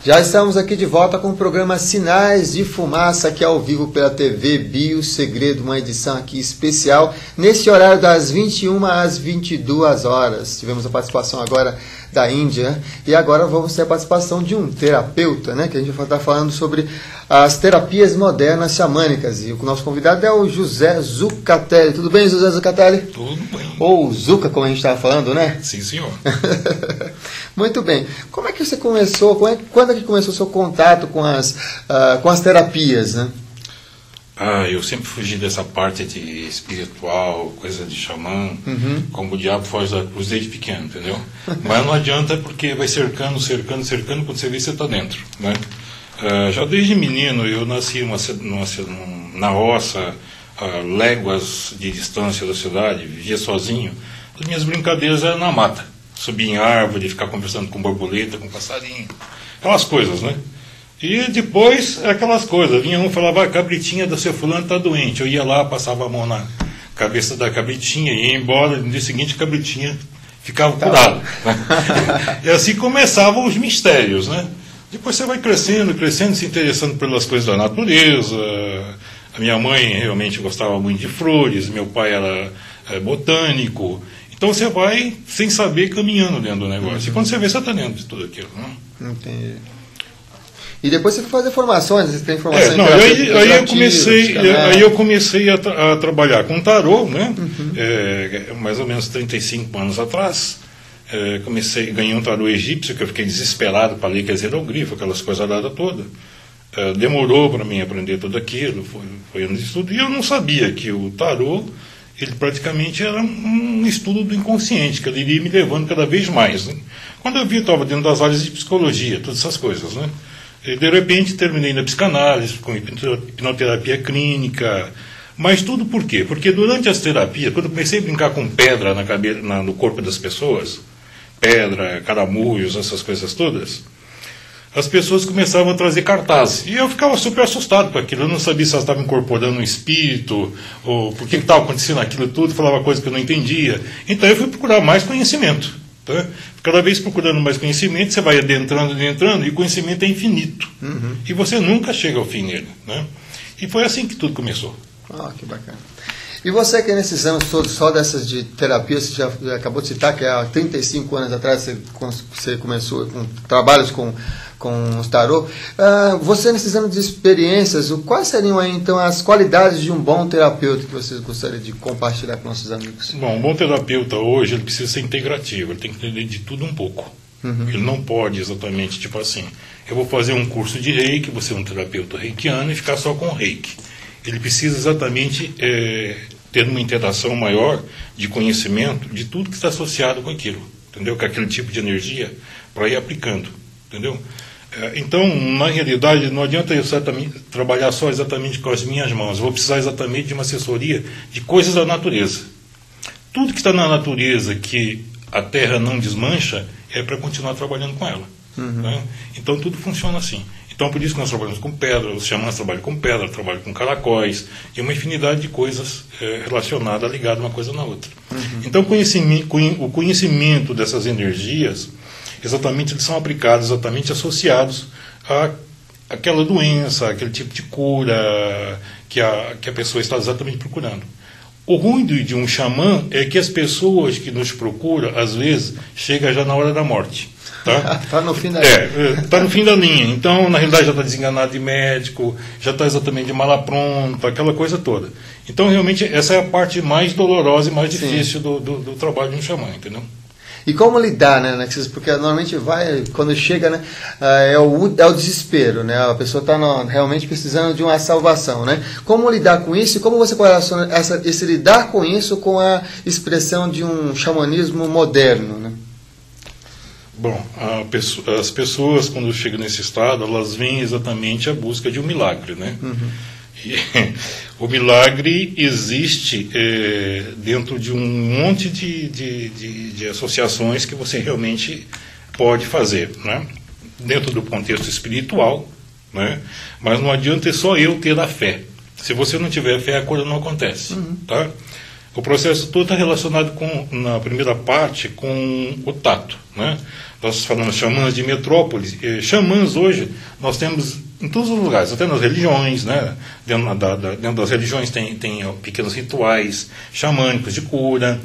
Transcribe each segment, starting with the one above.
Já estamos aqui de volta com o programa Sinais de Fumaça, aqui ao vivo pela TV Bio Segredo, uma edição aqui especial, nesse horário das 21 às 22 horas. Tivemos a participação agora da Índia, e agora vamos ter a participação de um terapeuta, né, que a gente vai estar falando sobre as terapias modernas xamânicas, e o nosso convidado é o José Zucatelli. Tudo bem, José Zucatelli? Tudo bem. Ou Zuca, como a gente estava falando, né? Sim, senhor. Muito bem. Como é que você começou, quando é que começou o seu contato com as terapias, né? Eu sempre fugi dessa parte de espiritual, coisa de xamã, como o diabo foge da cruz desde pequeno, entendeu? Mas não adianta, porque vai cercando, quando você vê, você está dentro, né? Já desde menino, eu nasci na roça, a léguas de distância da cidade, vivia sozinho. As minhas brincadeiras eram na mata, subir em árvore, ficar conversando com borboleta, com passarinho, aquelas coisas, né? E depois, aquelas coisas, vinha um e falava, a cabritinha do seu fulano está doente. Eu ia lá, passava a mão na cabeça da cabritinha, ia embora, no dia seguinte a cabritinha ficava curada. Né? E assim começavam os mistérios, né? Depois você vai crescendo, se interessando pelas coisas da natureza. A minha mãe realmente gostava muito de flores, meu pai era botânico. Então você vai, sem saber, caminhando dentro do negócio. E quando você vê, você está dentro de tudo aquilo. Né? Entendi. E depois você foi fazer formações, você tem formação aí eu comecei a trabalhar com tarô, né? Mais ou menos 35 anos atrás. Ganhei um tarô egípcio, que eu fiquei desesperado para ler aqueles hieroglifos, aquelas coisas lá todas. Demorou para mim aprender tudo aquilo, foi anos de estudo, e eu não sabia que o tarô, ele praticamente era um estudo do inconsciente, que ele iria me levando cada vez mais. Né? Quando eu vi, eu estava dentro das áreas de psicologia, todas essas coisas, né? E de repente terminei na psicanálise, com hipnoterapia clínica, mas tudo por quê? Porque durante as terapias, quando eu comecei a brincar com pedra no corpo das pessoas, pedra, caramujos, essas coisas todas, as pessoas começavam a trazer cartazes. E eu ficava super assustado com aquilo. Eu não sabia se elas estavam incorporando um espírito, ou por que estava acontecendo aquilo tudo, falava coisa que eu não entendia. Então eu fui procurar mais conhecimento. Tá? Cada vez procurando mais conhecimento, você vai adentrando, e o conhecimento é infinito. E você nunca chega ao fim nele. Né? E foi assim que tudo começou. Que bacana. E você que nesses anos todos, só dessas de terapia, você já acabou de citar que há 35 anos atrás você começou com trabalhos com os tarô. Você nesses anos de experiências, quais seriam aí então as qualidades de um bom terapeuta que vocês gostariam de compartilhar com nossos amigos? Bom, um bom terapeuta hoje, ele precisa ser integrativo, ele tem que entender de tudo um pouco. Ele não pode exatamente, tipo assim, eu vou fazer um curso de reiki, vou ser um terapeuta reikiano e ficar só com reiki. Ele precisa exatamente ter uma interação maior de conhecimento de tudo que está associado com aquilo, entendeu? Com aquele tipo de energia, para ir aplicando, entendeu? Então, na realidade, não adianta eu trabalhar só exatamente com as minhas mãos, eu vou precisar exatamente de uma assessoria de coisas da natureza. Tudo que está na natureza, que a terra não desmancha, é para continuar trabalhando com ela. Né? Então, tudo funciona assim. Então, por isso que nós trabalhamos com pedra, os xamãs trabalham com pedra, trabalham com caracóis, e uma infinidade de coisas relacionadas, ligadas uma coisa na outra. Então, o conhecimento dessas energias, exatamente, eles são aplicados, exatamente associados àquela doença, aquele tipo de cura que a pessoa está exatamente procurando. O ruim de um xamã é que as pessoas que nos procuram, às vezes, chegam já na hora da morte. Está no fim da linha. Está no fim da linha. Então, na realidade, já está desenganado de médico, já está exatamente de mala pronta, aquela coisa toda. Então, realmente, essa é a parte mais dolorosa e mais difícil do trabalho de um xamã, entendeu? E como lidar, né? Porque normalmente quando chega, né, é o desespero, né? A pessoa está realmente precisando de uma salvação, né? Como lidar com isso e como você correlaciona esse lidar com isso com a expressão de um xamanismo moderno, né? Bom, as pessoas, quando chegam nesse estado, elas vêm exatamente à busca de um milagre, né? E o milagre existe dentro de um monte de associações que você realmente pode fazer, né? Dentro do contexto espiritual, né? Mas não adianta só eu ter a fé. Se você não tiver fé, a coisa não acontece. Tá? O processo todo está relacionado na primeira parte com o tato, né? Nós falamos xamãs de metrópoles. Xamãs hoje nós temos em todos os lugares, até nas religiões, né? Dentro das religiões tem pequenos rituais xamânicos de cura.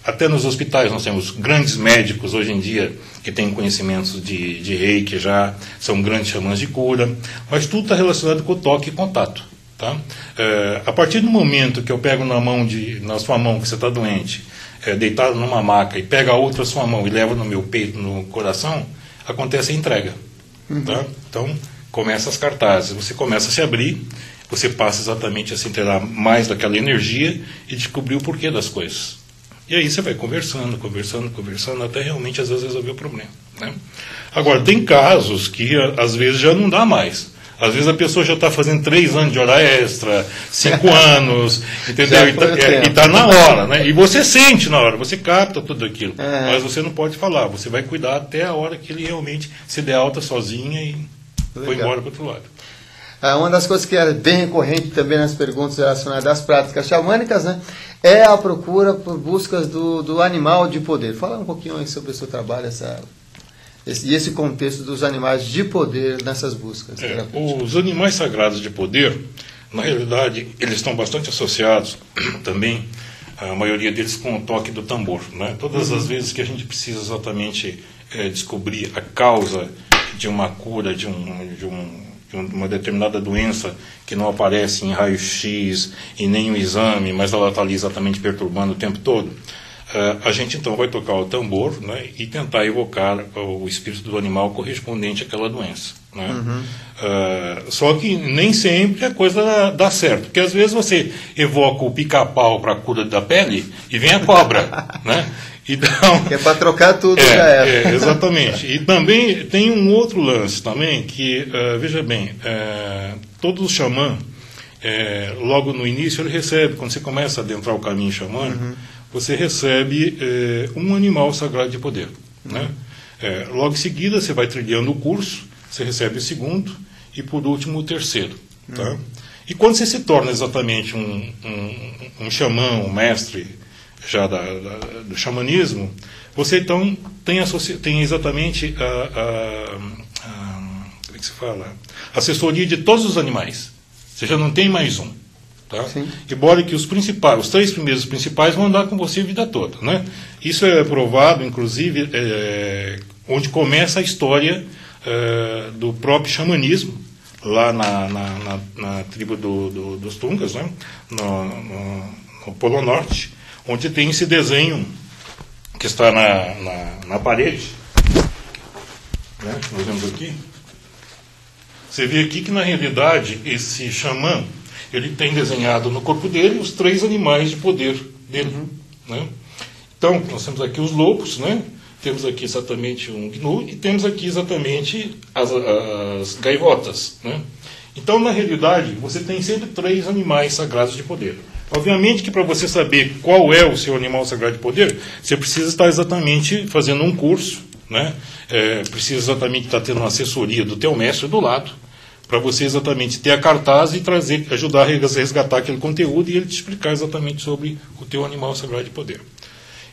Até nos hospitais nós temos grandes médicos hoje em dia que têm conhecimentos de reiki, já são grandes xamãs de cura. Mas tudo está relacionado com o toque e contato. Tá? A partir do momento que eu pego na sua mão que você está doente, deitado numa maca, e pega a outra sua mão e leva no meu peito, no coração, acontece a entrega. Tá? Então, começa as cartazes, você começa a se abrir, você passa exatamente a se inteirar mais daquela energia e descobrir o porquê das coisas. E aí você vai conversando, até realmente às vezes resolver o problema. Né? Agora, tem casos que às vezes já não dá mais. Às vezes a pessoa já está fazendo 3 anos de hora extra, 5 anos, entendeu? E está na hora, né? E você sente na hora, você capta tudo aquilo. Mas você não pode falar, você vai cuidar até a hora que ele realmente se der alta sozinha e foi embora para o outro lado. Uma das coisas que é bem recorrente também nas perguntas relacionadas às práticas xamânicas, né, é a procura por buscas do animal de poder. Fala um pouquinho aí sobre o seu trabalho, esse contexto dos animais de poder nessas buscas. Os animais sagrados de poder, na realidade, eles estão bastante associados também, a maioria deles, com o toque do tambor. Né? Todas as vezes que a gente precisa exatamente descobrir a causa de uma cura, de uma determinada doença que não aparece em raio-x e nem o exame, mas ela está ali exatamente perturbando o tempo todo, a gente então vai tocar o tambor, né, e tentar evocar o espírito do animal correspondente àquela doença. Né? Só que nem sempre a coisa dá certo, porque às vezes você evoca o pica-pau para a cura da pele e vem a cobra. Né? Então, que é para trocar tudo, já era. Exatamente. E também tem um outro lance também, que, veja bem, todo xamã, logo no início, ele recebe, quando você começa a adentrar o caminho xamânico, você recebe um animal sagrado de poder. Né? Logo em seguida, você vai trilhando o curso, você recebe o segundo e, por último, o terceiro. Tá? E quando você se torna exatamente um xamã, um mestre já do xamanismo, você então tem exatamente como é que se fala? Assessoria de todos os animais. Você já não tem mais um. Tá? Embora que os 3 primeiros principais vão andar com você a vida toda. Né? Isso é provado, inclusive, onde começa a história do próprio xamanismo, lá na tribo dos Tungas, né? no Polo Norte, onde tem esse desenho que está na parede. Né? Nós vemos aqui. Você vê aqui que, na realidade, esse xamã, ele tem desenhado no corpo dele os 3 animais de poder dele. Né? Então, nós temos aqui os lobos, né? Temos aqui exatamente um gnu e temos aqui exatamente as gaivotas. Né? Então, na realidade, você tem sempre 3 animais sagrados de poder. Obviamente que para você saber qual é o seu animal sagrado de poder, você precisa estar exatamente fazendo um curso, né? Precisa exatamente estar tendo uma assessoria do teu mestre do lado, para você exatamente ter a cartaz e ajudar a resgatar aquele conteúdo e ele te explicar exatamente sobre o teu animal sagrado de poder.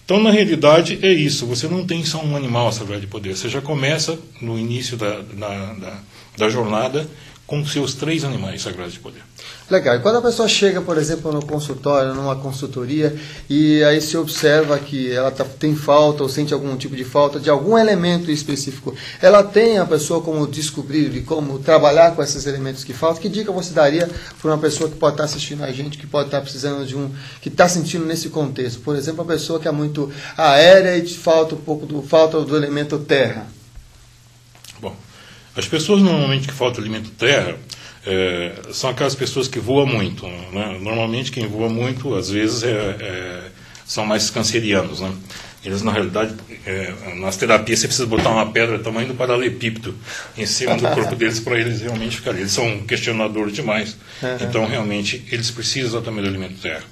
Então, na realidade, é isso. Você não tem só um animal sagrado de poder. Você já começa no início da jornada com seus 3 animais sagrados de poder. Legal. E quando a pessoa chega, por exemplo, no consultório, numa consultoria, e aí se observa que ela tem falta ou sente algum tipo de falta de algum elemento específico, ela tem a pessoa como descobrir e como trabalhar com esses elementos que faltam? Que dica você daria para uma pessoa que pode estar assistindo a gente, que pode estar precisando que está sentindo nesse contexto? Por exemplo, uma pessoa que é muito aérea e falta falta do elemento terra. Bom, as pessoas normalmente que falta o elemento terra são aquelas pessoas que voam muito. Né? Normalmente quem voa muito, às vezes, são mais cancerianos. Né? Eles, na realidade, nas terapias, você precisa botar uma pedra do tamanho do paralelepípedo em cima do corpo deles para eles realmente ficarem. Eles são questionadores demais. Então, realmente, eles precisam exatamente do elemento terra.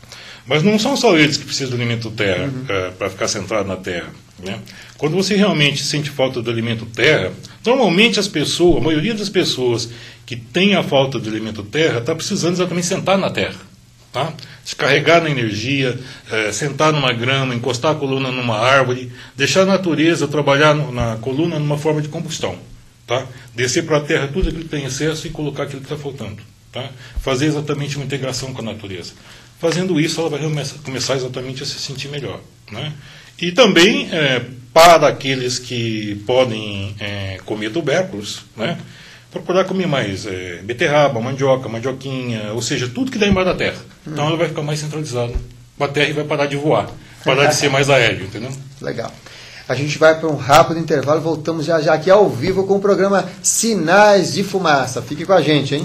Mas não são só eles que precisam do elemento terra para ficar centrado na terra. Né? Quando você realmente sente falta do elemento terra, normalmente a maioria das pessoas que tem a falta do elemento terra está precisando exatamente sentar na terra. Tá? Descarregar na energia, sentar numa grama, encostar a coluna numa árvore, deixar a natureza trabalhar na coluna numa forma de combustão. Tá? Descer para a terra tudo aquilo que tem excesso e colocar aquilo que está faltando. Tá? Fazer exatamente uma integração com a natureza. Fazendo isso, ela vai começar exatamente a se sentir melhor. Né? E também, para aqueles que podem comer tubérculos, né? Procurar comer mais beterraba, mandioca, mandioquinha, ou seja, tudo que dá embaixo da terra. Então ela vai ficar mais centralizada com a terra e vai parar de voar, parar de ser mais aéreo, entendeu? Legal. A gente vai para um rápido intervalo, voltamos já aqui ao vivo com o programa Sinais de Fumaça. Fique com a gente, hein?